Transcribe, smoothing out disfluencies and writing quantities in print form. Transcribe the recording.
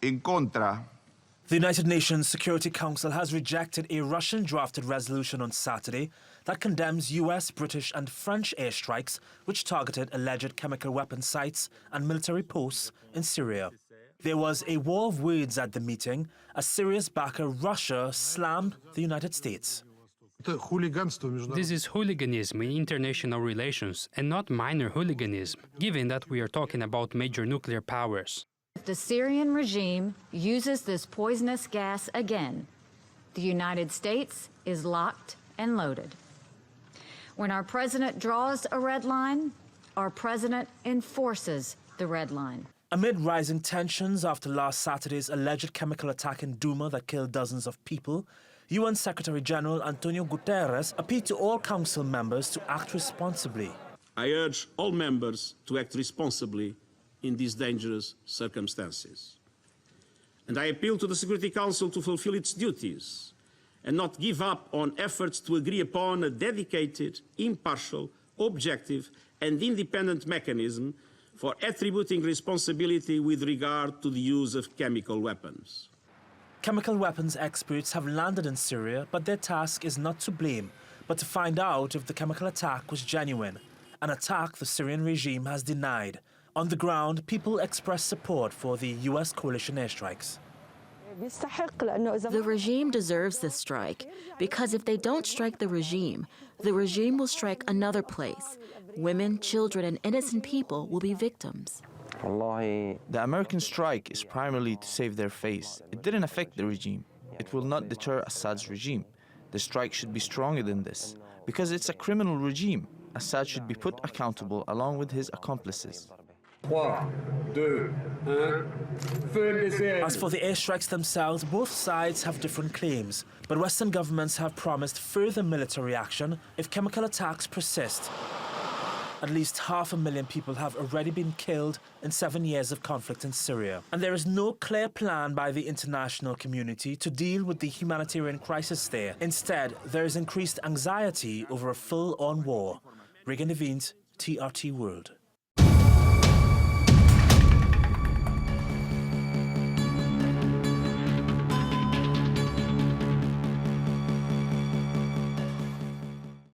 en contra. The United Nations Security Council has rejected a Russian-drafted resolution on Saturday that condemns US, British and French airstrikes which targeted alleged chemical weapon sites and military posts in Syria. There was a war of words at the meeting as Syria's backer Russia slammed the United States. This is hooliganism in international relations and not minor hooliganism, given that we are talking about major nuclear powers. If the Syrian regime uses this poisonous gas again, the United States is locked and loaded. When our president draws a red line, our president enforces the red line. Amid rising tensions after last Saturday's alleged chemical attack in Douma that killed dozens of people, UN Secretary General Antonio Guterres appealed to all Council members to act responsibly. I urge all members to act responsibly in these dangerous circumstances. And I appeal to the Security Council to fulfill its duties and not give up on efforts to agree upon a dedicated, impartial, objective and independent mechanism for attributing responsibility with regard to the use of chemical weapons. Chemical weapons experts have landed in Syria, but their task is not to blame, but to find out if the chemical attack was genuine, an attack the Syrian regime has denied. On the ground, people express support for the US coalition airstrikes. The regime deserves this strike, because if they don't strike the regime will strike another place. Women, children, and innocent people will be victims. The American strike is primarily to save their face. It didn't affect the regime. It will not deter Assad's regime. The strike should be stronger than this, because it's a criminal regime. Assad should be put accountable along with his accomplices. As for the airstrikes themselves, both sides have different claims, but Western governments have promised further military action if chemical attacks persist. At least 500,000 people have already been killed in 7 years of conflict in Syria. And there is no clear plan by the international community to deal with the humanitarian crisis there. Instead, there is increased anxiety over a full-on war. Reagan Des Vignes, TRT World.